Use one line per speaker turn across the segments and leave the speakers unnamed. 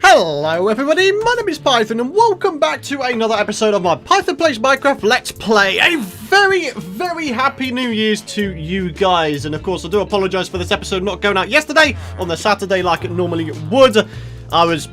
Hello everybody, my name is Python and welcome back to another episode of my Python Plays Minecraft Let's Play. A very happy New Year's to you guys, and of course I do apologise for this episode not going out yesterday on the Saturday like it normally would. I was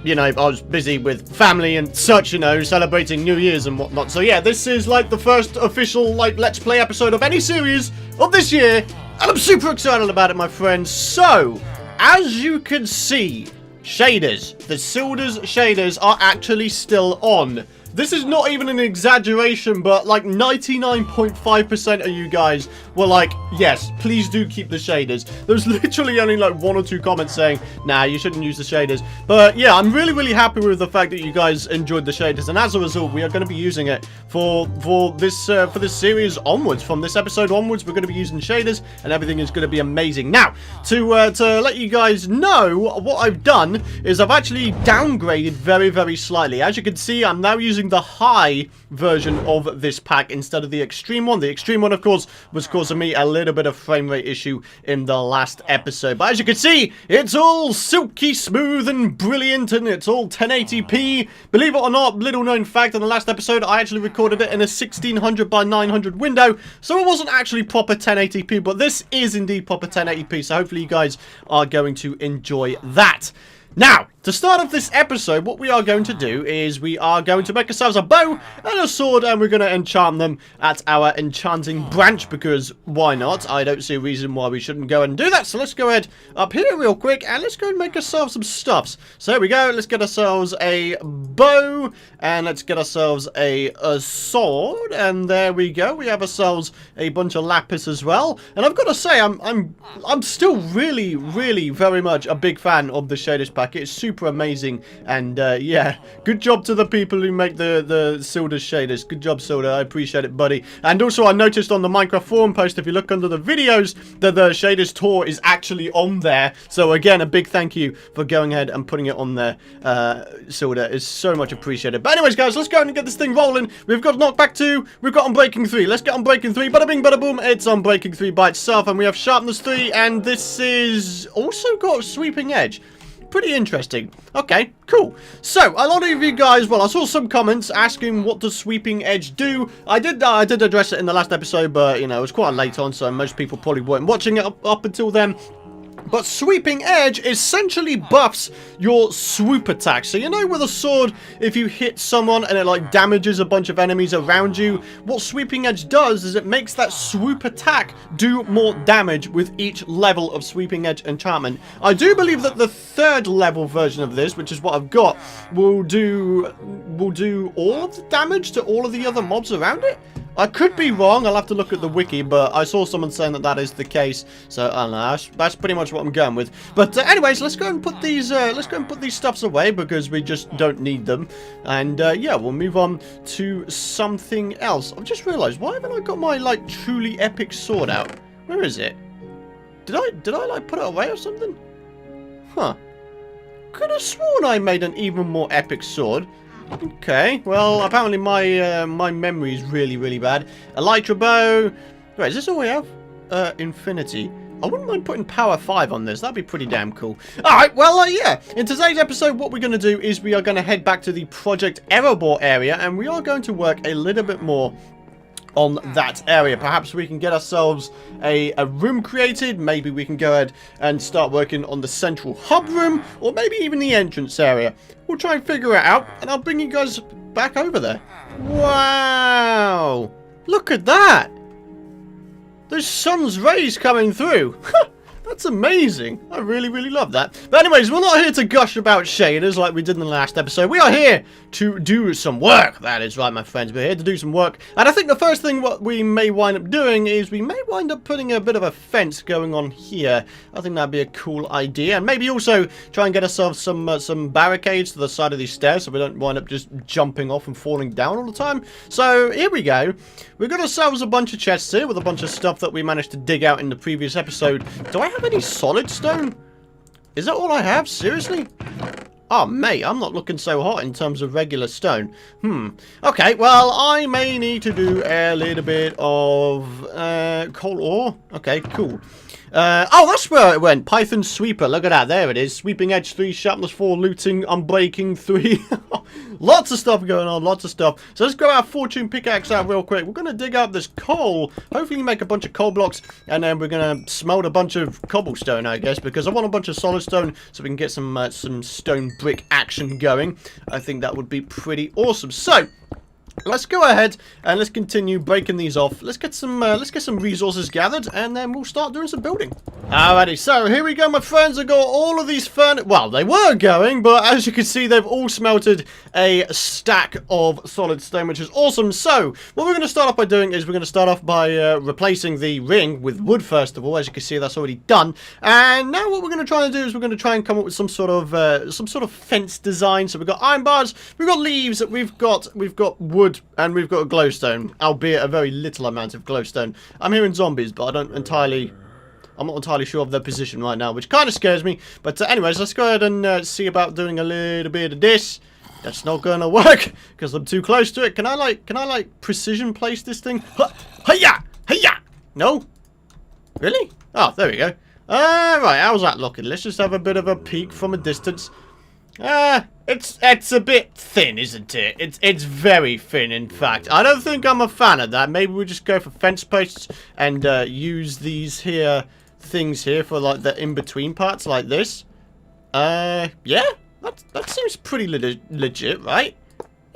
busy with family and such, celebrating New Year's and whatnot. So yeah, this is like the first official Let's Play episode of any series of this year, and I'm super excited about it, my friends. So, as you can see, shaders. The Silder's shaders are actually still on. This is not even an exaggeration, but like 99.5% of you guys were like, yes, please do keep the shaders. There's literally only like 1 or 2 comments saying, nah, you shouldn't use the shaders. But yeah, I'm really happy with the fact that you guys enjoyed the shaders, and as a result, we are going to be using it for this series onwards. From this episode onwards, we're going to be using shaders, and everything is going to be amazing. Now, to let you guys know, what I've done is I've actually downgraded very slightly. As you can see, I'm now using the high version of this pack instead of the extreme one. The extreme one, of course, was causing me a little bit of frame rate issue in the last episode. But as you can see, it's all silky smooth and brilliant, and it's all 1080p. Believe it or not, little known fact, in the last episode, I actually recorded it in a 1600 by 900 window, so it wasn't actually proper 1080p, but this is indeed proper 1080p, so hopefully you guys are going to enjoy that. Now, to start off this episode, what we are going to do is we are going to make ourselves a bow and a sword, and we're going to enchant them at our enchanting branch, because why not? I don't see a reason why we shouldn't go and do that. So let's go ahead up here real quick, and let's go and make ourselves some stuffs. So here we go. Let's get ourselves a bow, and let's get ourselves a sword, and there we go. We have ourselves a bunch of lapis as well. And I've got to say, I'm still really very much a big fan of the shaders pack. It's super amazing, and yeah, good job to the people who make the Silder shaders. Good job, Silder. I appreciate it, buddy. And also, I noticed on the Minecraft forum post, if you look under the videos, that the shaders tour is actually on there. So again, a big thank you for going ahead and putting it on there. Silder is so much appreciated. But anyways, guys, let's go and get this thing rolling. We've got knockback 2. We've got unbreaking 3. Let's get unbreaking 3. Bada bing, bada boom. It's unbreaking 3 by itself, and we have sharpness 3, and this is also got sweeping edge. Pretty interesting. Okay, cool. So, a lot of you guys, well, I saw some comments asking what does sweeping edge do. I did address it in the last episode, but, it was quite late on, so most people probably weren't watching it up until then. But sweeping edge essentially buffs your swoop attack. So with a sword, if you hit someone and it like damages a bunch of enemies around you, what sweeping edge does is it makes that swoop attack do more damage with each level of sweeping edge enchantment. I do believe that the 3rd level version of this, which is what I've got, will do all of the damage to all of the other mobs around it. I could be wrong. I'll have to look at the wiki, but I saw someone saying that that is the case. So I don't know. That's pretty much what I'm going with. But anyways, let's go and put these. Stuffs away because we just don't need them. And yeah, we'll move on to something else. I've just realised, why haven't I got my like truly epic sword out? Where is it? Did I like put it away or something? Huh. Could have sworn I made an even more epic sword. Okay, well, apparently my my memory is really bad. Elytra bow. Wait, is this all we have? Infinity. I wouldn't mind putting power 5 on this. That'd be pretty damn cool. Alright, well, yeah. In today's episode, what we're going to do is we are going to head back to the Project Erebor area, and we are going to work a little bit more on that area. Perhaps we can get ourselves a room created. Maybe we can go ahead and start working on the central hub room, or maybe even the entrance area. We'll try and figure it out, and I'll bring you guys back over there. Wow! Look at that! There's sun's rays coming through. That's amazing. I really love that. But anyways, we're not here to gush about shaders like we did in the last episode. We are here to do some work. That is right, my friends. We're here to do some work. And I think the first thing what we may wind up doing is we may wind up putting a bit of a fence going on here. I think that'd be a cool idea. And maybe also try and get ourselves some barricades to the side of these stairs so we don't wind up just jumping off and falling down all the time. So here we go. We've got ourselves a bunch of chests here with a bunch of stuff that we managed to dig out in the previous episode. Do I have any solid stone? Is that all I have? Seriously? Oh, mate, I'm not looking so hot in terms of regular stone. Okay, well, I may need to do a little bit of coal ore. Okay, cool. Oh, that's where it went. Python Sweeper. Look at that. There it is. Sweeping Edge 3, Sharpness 4, Looting, Unbreaking 3. Lots of stuff going on. Lots of stuff. So let's grab our Fortune Pickaxe out real quick. We're going to dig up this coal. Hopefully make a bunch of coal blocks. And then we're going to smelt a bunch of cobblestone, I guess. Because I want a bunch of solid stone so we can get some stone brick action going. I think that would be pretty awesome. So let's go ahead and let's continue breaking these off. Let's get some resources gathered, and then we'll start doing some building. Alrighty, so here we go, my friends. I've got all of these well, they were going, but as you can see, they've all smelted a stack of solid stone, which is awesome. So what we're going to start off by doing is we're going to start off by replacing the ring with wood first of all. As you can see, that's already done. And now what we're going to try and do is we're going to try and come up with some sort of fence design. So we've got iron bars, we've got leaves, we've got wood, and we've got a glowstone, albeit a very little amount of glowstone. I'm hearing zombies, but I'm not entirely sure of their position right now, which kind of scares me. But anyways, let's go ahead and see about doing a little bit of this. That's not going to work because I'm too close to it. Can I like precision place this thing? Hiya! Hiya! No? Really? Oh, there we go. Right, how's that looking? Let's just have a bit of a peek from a distance. It's a bit thin, isn't it? It's very thin, in fact. I don't think I'm a fan of that. Maybe we'll just go for fence posts and use these things here for like the in-between parts like this. Yeah, that seems pretty legit, right?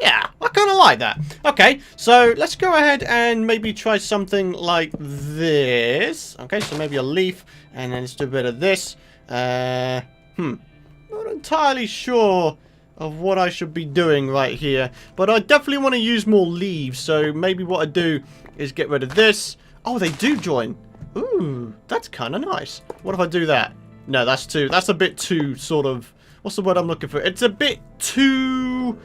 Yeah, I kind of like that. Okay, so let's go ahead and maybe try something like this. Okay, so maybe a leaf, and then let's do a bit of this. Not entirely sure of what I should be doing right here, but I definitely want to use more leaves. So maybe what I do is get rid of this. Oh, they do join. Ooh, that's kind of nice. What if I do that? No, that's a bit too sort of, what's the word I'm looking for? It's a bit too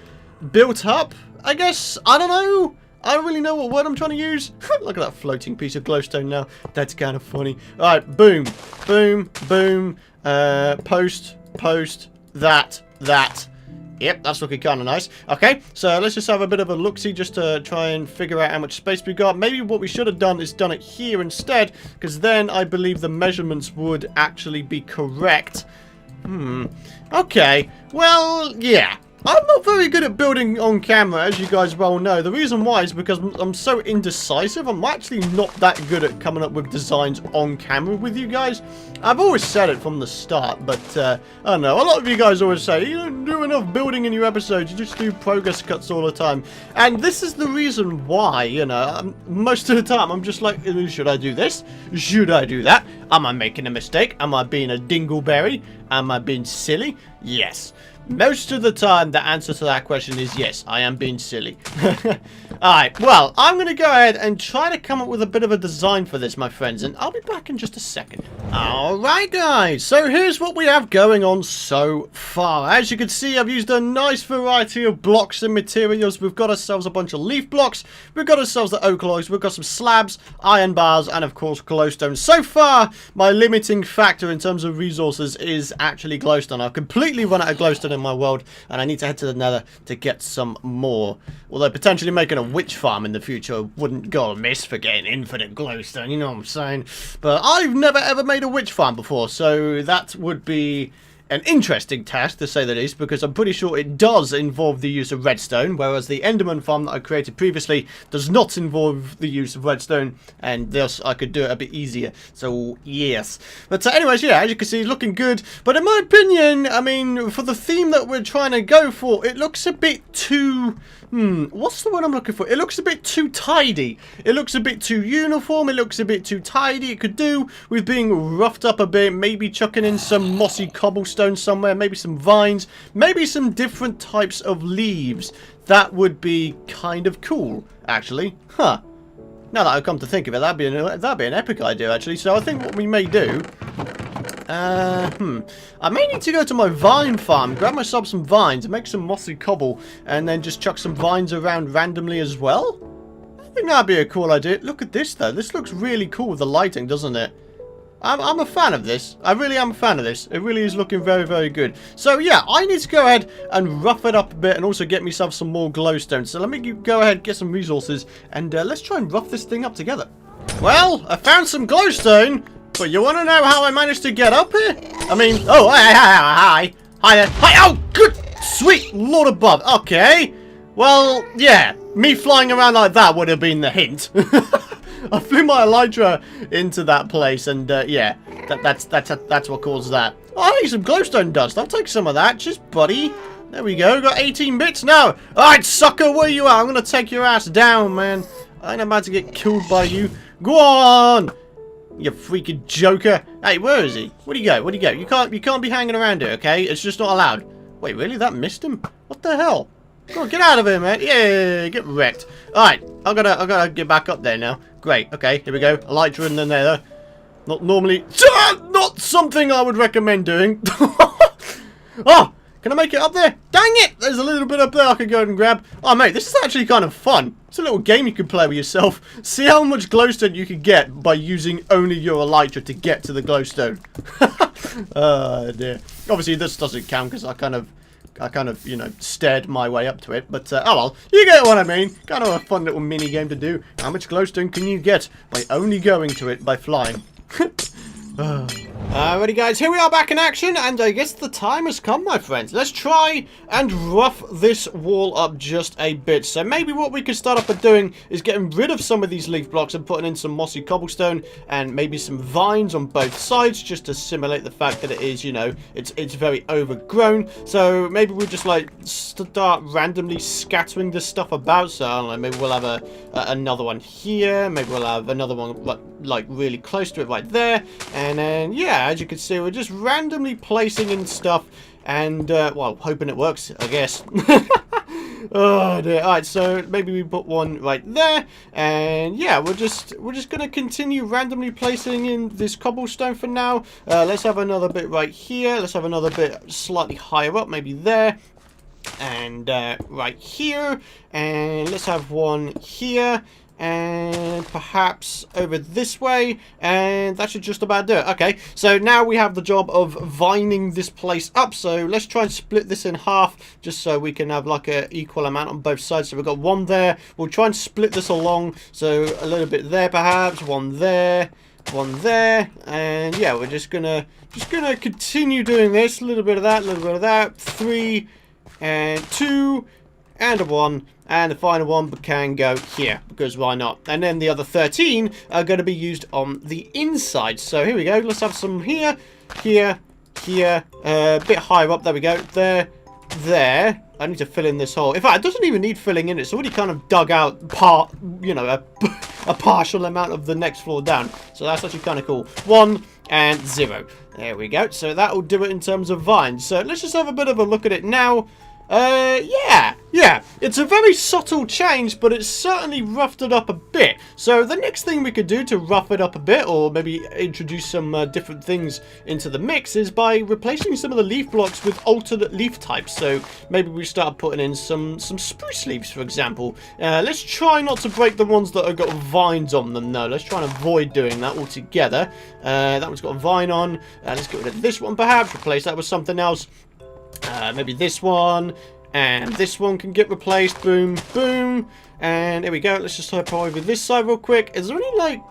built up, I guess. I don't know. I don't really know what word I'm trying to use. Look at that floating piece of glowstone now. That's kind of funny. All right, boom, boom, boom. Post, that. Yep, that's looking kind of nice. Okay, so let's just have a bit of a look-see just to try and figure out how much space we got. Maybe what we should have done is done it here instead, because then I believe the measurements would actually be correct. Okay, well, yeah. I'm not very good at building on camera, as you guys well know. The reason why is because I'm so indecisive. I'm actually not that good at coming up with designs on camera with you guys. I've always said it from the start, but I don't know. A lot of you guys always say, you don't do enough building in your episodes. You just do progress cuts all the time. And this is the reason why, you know, most of the time I'm just like, should I do this? Should I do that? Am I making a mistake? Am I being a dingleberry? Am I being silly? Yes. Most of the time, the answer to that question is yes, I am being silly. Alright, well, I'm going to go ahead and try to come up with a bit of a design for this, my friends, and I'll be back in just a second. Alright, guys, so here's what we have going on so far. As you can see, I've used a nice variety of blocks and materials. We've got ourselves a bunch of leaf blocks, we've got ourselves the oak logs, we've got some slabs, iron bars, and of course, glowstone. So far, my limiting factor in terms of resources is actually glowstone. I've completely run out of glowstone in my world, and I need to head to the Nether to get some more. Although potentially making a witch farm in the future wouldn't go amiss for getting infinite glowstone, you know what I'm saying? But I've never ever made a witch farm before, so that would be an interesting task, to say the least, because I'm pretty sure it does involve the use of redstone, whereas the Enderman farm that I created previously does not involve the use of redstone, and thus I could do it a bit easier. So, yes. But anyways, yeah, as you can see, looking good. But in my opinion, I mean, for the theme that we're trying to go for, it looks a bit too... what's the word I'm looking for? It looks a bit too tidy. It looks a bit too uniform. It looks a bit too tidy. It could do with being roughed up a bit, maybe chucking in some mossy cobblestone somewhere, maybe some vines, maybe some different types of leaves. That would be kind of cool, actually. Huh. Now that I've come to think of it, that'd be an epic idea, actually. So I think what we may do... I may need to go to my vine farm, grab myself some vines, and make some mossy cobble, and then just chuck some vines around randomly as well. I think that'd be a cool idea. Look at this, though. This looks really cool with the lighting, doesn't it? I'm a fan of this. I really am a fan of this. It really is looking very, very good. So, yeah, I need to go ahead and rough it up a bit and also get myself some more glowstone. So let me go ahead, get some resources, and let's try and rough this thing up together. Well, I found some glowstone. But you want to know how I managed to get up here? I mean, oh, hi there. Hi, oh, good, sweet Lord above. Okay. Well, yeah, me flying around like that would have been the hint. I flew my elytra into that place, and yeah, that's what caused that. Oh, I need some glowstone dust. I'll take some of that. Just, buddy. There we go. Got 18 bits now. Alright, sucker, where you at? I'm going to take your ass down, man. I ain't about to get killed by you. Go on! You freaking joker. Hey, where is he? Where'd he go? Where'd he go? You can't be hanging around here, okay? It's just not allowed. Wait, really? That missed him? What the hell? Go on, get out of here, man. Yeah, get wrecked. Alright, I gotta get back up there now. Great, okay, here we go. Elytra in the Nether. Not normally... Not something I would recommend doing. Oh! Can I make it up there? Dang it! There's a little bit up there I could go and grab. Oh, mate, this is actually kind of fun. It's a little game you can play with yourself. See how much glowstone you can get by using only your elytra to get to the glowstone. Oh, dear. Obviously, this doesn't count because I kind of, you know, stared my way up to it. But, oh well, you get what I mean. Kind of a fun little mini game to do. How much glowstone can you get by only going to it by flying? Alrighty guys, here we are back in action, and I guess the time has come, my friends. Let's try and rough this wall up just a bit. So maybe what we could start up by doing is getting rid of some of these leaf blocks and putting in some mossy cobblestone and maybe some vines on both sides, just to simulate the fact that it is, you know, it's very overgrown. So maybe we'll just like start randomly scattering this stuff about. So I don't know, maybe we'll have another one here, maybe we'll have another one like really close to it right there, and then yeah, as you can see, we're just randomly placing in stuff and well, hoping it works, I guess. Oh dear. Alright, so maybe we put one right there, and yeah, we're just gonna continue randomly placing in this cobblestone for now. Let's have another bit right here, let's have another bit slightly higher up, maybe there, and right here, and let's have one here, and perhaps over this way, and that should just about do it. Okay, so now we have the job of vining this place up, so let's try and split this in half just so we can have like a equal amount on both sides. So we've got one there, we'll try and split this along, so a little bit there perhaps, one there, and yeah, we're just gonna continue doing this, a little bit of that, 3 and 2 and a 1, and the final one can go here, because why not? And then the other 13 are going to be used on the inside. So here we go. Let's have some here, a bit higher up. There we go. There. I need to fill in this hole. In fact, it doesn't even need filling in. It's already kind of dug out a partial amount of the next floor down. So that's actually kind of cool. 1 and 0. There we go. So that will do it in terms of vines. So let's just have a bit of a look at it now. Yeah, it's a very subtle change, but it's certainly roughed it up a bit. So the next thing we could do to rough it up a bit, or maybe introduce some different things into the mix, is by replacing some of the leaf blocks with alternate leaf types. So maybe we start putting in some spruce leaves, for example. Let's try not to break the ones that have got vines on them, though. Let's try and avoid doing that altogether. That one's got a vine on. Let's get rid of this one, perhaps. Replace that with something else. Maybe this one, and this one can get replaced. Boom, boom, and there we go. Let's just type over this side real quick. Is there any like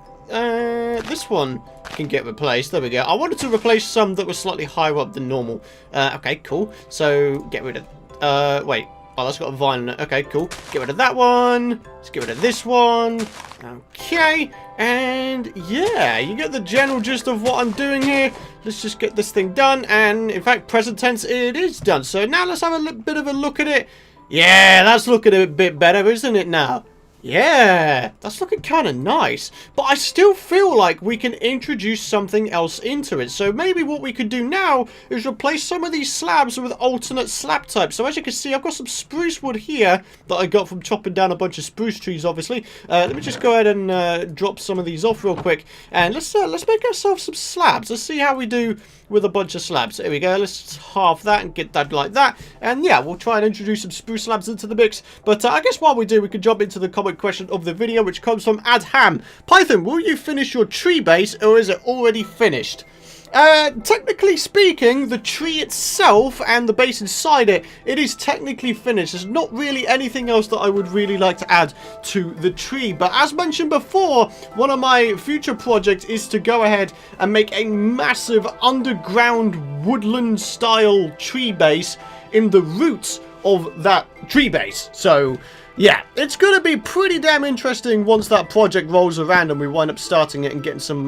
this one can get replaced? There we go. I wanted to replace some that were slightly higher up than normal. Okay, cool. So get rid of wait. Oh, that's got a vine on it. Okay, cool. Get rid of that one. Let's get rid of this one. Okay. And yeah, you get the general gist of what I'm doing here. Let's just get this thing done. And in fact, present tense, it is done. So now let's have a bit of a look at it. Yeah, that's looking a bit better, isn't it now? Yeah, that's looking kind of nice, but I still feel like we can introduce something else into it. So maybe what we could do now is replace some of these slabs with alternate slab types. So as you can see, I've got some spruce wood here that I got from chopping down a bunch of spruce trees, obviously. Let me just go ahead and drop some of these off real quick, and let's make ourselves some slabs. Let's see how we do with a bunch of slabs. There we go. Let's halve that and get that like that. And yeah, we'll try and introduce some spruce slabs into the mix. But I guess while we do, we can jump into the comment question of the video, which comes from Adham. Python, will you finish your tree base, or is it already finished? Technically speaking, the tree itself and the base inside it, it is technically finished. There's not really anything else that I would really like to add to the tree. But as mentioned before, one of my future projects is to go ahead and make a massive underground woodland style tree base in the roots of that tree base. So yeah, it's going to be pretty damn interesting once that project rolls around and we wind up starting it and getting some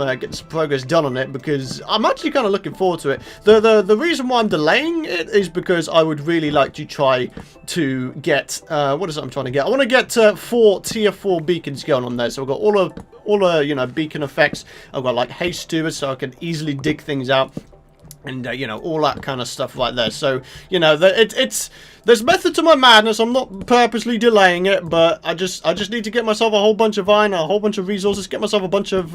progress done on it, because I'm actually kind of looking forward to it. The reason why I'm delaying it is because I would really like to try to get, what is it I'm trying to get? I want to get 4 tier 4 beacons going on there. So I've got all the you know, beacon effects. I've got like haste steward so I can easily dig things out. And, you know, all that kind of stuff right there. So, you know, there's method to my madness. I'm not purposely delaying it, but I just need to get myself a whole bunch of iron, a whole bunch of resources, get myself a bunch of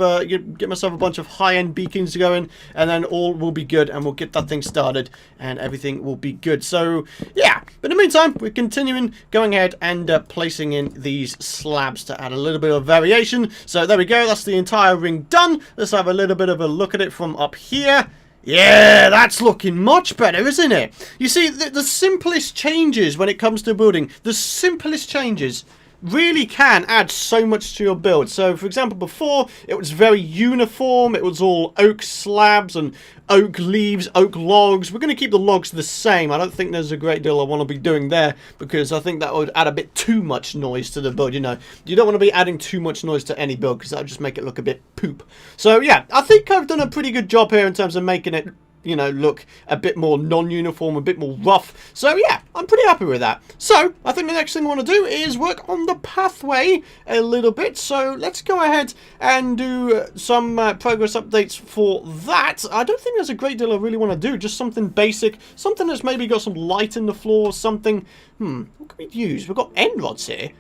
high-end beacons going, and then all will be good, and we'll get that thing started, and everything will be good. So, yeah. But in the meantime, we're continuing going ahead and placing in these slabs to add a little bit of variation. So, there we go. That's the entire ring done. Let's have a little bit of a look at it from up here. Yeah, that's looking much better, isn't it? You see, the simplest changes when it comes to building, the simplest changes really can add so much to your build. So, for example, before, it was very uniform. It was all oak slabs and oak leaves, oak logs. We're going to keep the logs the same. I don't think there's a great deal I want to be doing there, because I think that would add a bit too much noise to the build. You know, you don't want to be adding too much noise to any build, because that would just make it look a bit poop. So, yeah, I think I've done a pretty good job here in terms of making it, you know, look a bit more non-uniform, a bit more rough. So yeah, I'm pretty happy with that. So I think the next thing I want to do is work on the pathway a little bit. So let's go ahead and do some progress updates for that. I don't think there's a great deal I really want to do. Just something basic, something that's maybe got some light in the floor, something. What can we use? We've got end rods here.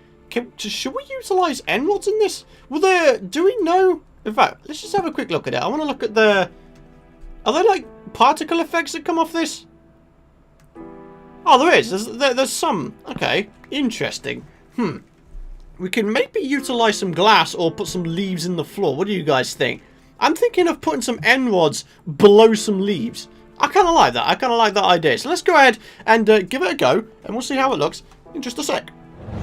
Should we utilize end rods in this? Do we know? In fact, let's just have a quick look at it. I want to look at the. Are there like particle effects that come off this? Oh, there is. There's some. Okay, interesting. We can maybe utilize some glass or put some leaves in the floor. What do you guys think? I'm thinking of putting some end rods below some leaves. I kind of like that. I kind of like that idea. So let's go ahead and give it a go, and we'll see how it looks in just a sec.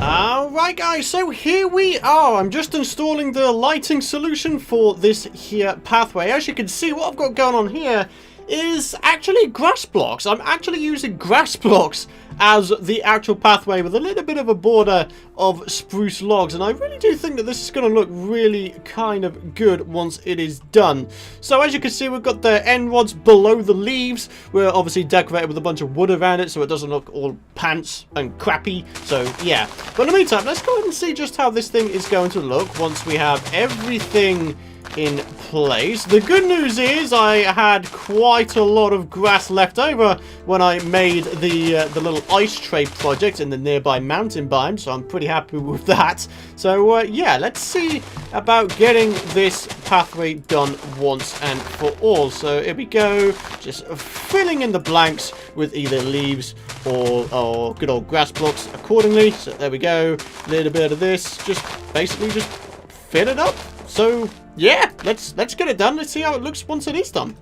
Alright guys, so here we are. I'm just installing the lighting solution for this here pathway. As you can see, what I've got going on here is actually grass blocks. I'm actually using grass blocks as the actual pathway with a little bit of a border of spruce logs, and I really do think that this is going to look really kind of good once it is done. So as you can see, we've got the end rods below the leaves. We're obviously decorated with a bunch of wood around it so it doesn't look all pants and crappy. So yeah, but in the meantime, let's go ahead and see just how this thing is going to look once we have everything in place. The good news is I had quite a lot of grass left over when I made the little ice tray project in the nearby mountain biome, so I'm pretty happy with that. So yeah, let's see about getting this pathway done once and for all. So here we go, just filling in the blanks with either leaves or good old grass blocks accordingly. So there we go, a little bit of this, just basically just fill it up. So yeah, let's get it done. Let's see how it looks once it is done.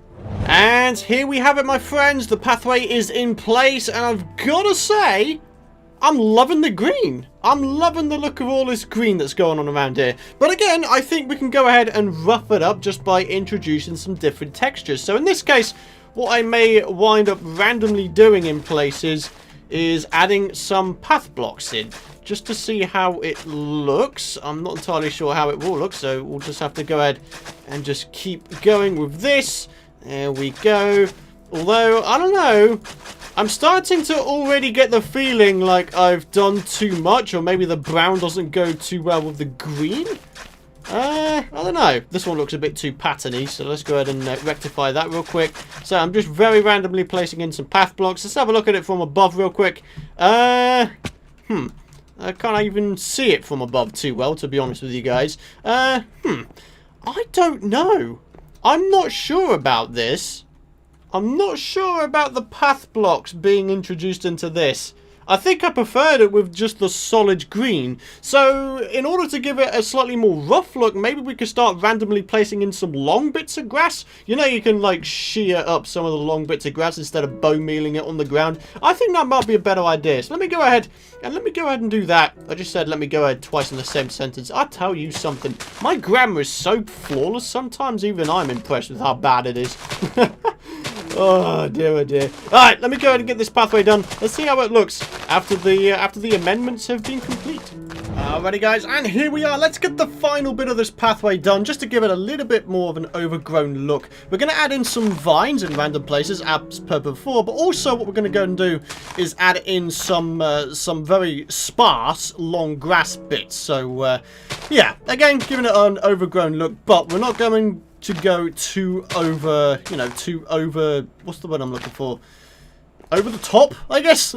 And here we have it, my friends. The pathway is in place, and I've got to say, I'm loving the green. I'm loving the look of all this green that's going on around here. But again, I think we can go ahead and rough it up just by introducing some different textures. So in this case, what I may wind up randomly doing in places is adding some path blocks in, just to see how it looks. I'm not entirely sure how it will look, so we'll just have to go ahead and just keep going with this. There we go. Although, I don't know, I'm starting to already get the feeling like I've done too much, or maybe the brown doesn't go too well with the green. I don't know. This one looks a bit too patterny, so let's go ahead and rectify that real quick. So I'm just very randomly placing in some path blocks. Let's have a look at it from above real quick. I can't even see it from above too well, to be honest with you guys. I don't know. I'm not sure about this. I'm not sure about the path blocks being introduced into this. I think I preferred it with just the solid green. So in order to give it a slightly more rough look, maybe we could start randomly placing in some long bits of grass. You know, you can like shear up some of the long bits of grass instead of bone mealing it on the ground. I think that might be a better idea. So let me go ahead and do that. I just said let me go ahead twice in the same sentence. I'll tell you something. My grammar is so flawless. Sometimes even I'm impressed with how bad it is. Oh dear, oh dear. Alright, let me go ahead and get this pathway done. Let's see how it looks after the amendments have been complete. Alrighty guys, and here we are. Let's get the final bit of this pathway done, just to give it a little bit more of an overgrown look. We're going to add in some vines in random places, as per before, but also what we're going to go and do is add in some very sparse long grass bits. So, yeah, again, giving it an overgrown look, but we're not going to go too over, you know, what's the word I'm looking for? Over the top, I guess.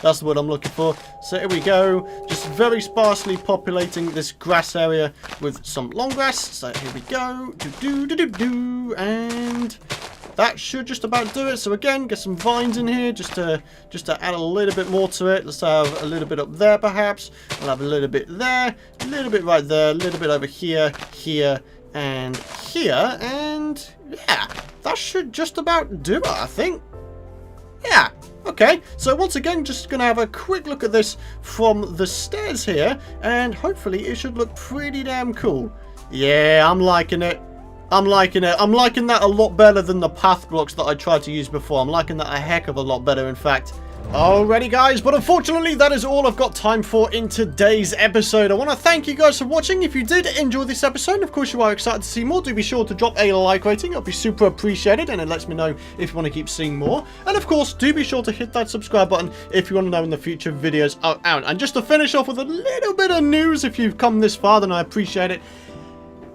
That's the word I'm looking for. So here we go. Just very sparsely populating this grass area with some long grass. So here we go. And that should just about do it. So again, get some vines in here just to add a little bit more to it. Let's have a little bit up there perhaps. We'll have a little bit there, a little bit right there, a little bit over here, here, and here. And yeah, that should just about do it, I think. Yeah, okay, so once again, just going to have a quick look at this from the stairs here, and hopefully it should look pretty damn cool. Yeah, I'm liking it. I'm liking it. I'm liking that a lot better than the path blocks that I tried to use before. I'm liking that a heck of a lot better, in fact. Alrighty guys, but unfortunately that is all I've got time for in today's episode. I want to thank you guys for watching. If you did enjoy this episode, and of course you are excited to see more, do be sure to drop a like rating. It'll be super appreciated, and it lets me know if you want to keep seeing more. And of course, do be sure to hit that subscribe button if you want to know when the future videos are out. And just to finish off with a little bit of news, if you've come this far, then I appreciate it.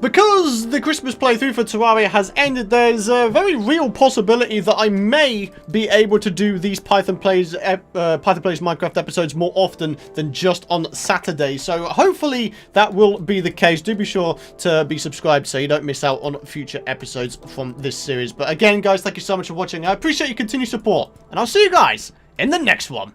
Because the Christmas playthrough for Terraria has ended, there's a very real possibility that I may be able to do these Python Plays Minecraft episodes more often than just on Saturday. So hopefully that will be the case. Do be sure to be subscribed so you don't miss out on future episodes from this series. But again, guys, thank you so much for watching. I appreciate your continued support, and I'll see you guys in the next one.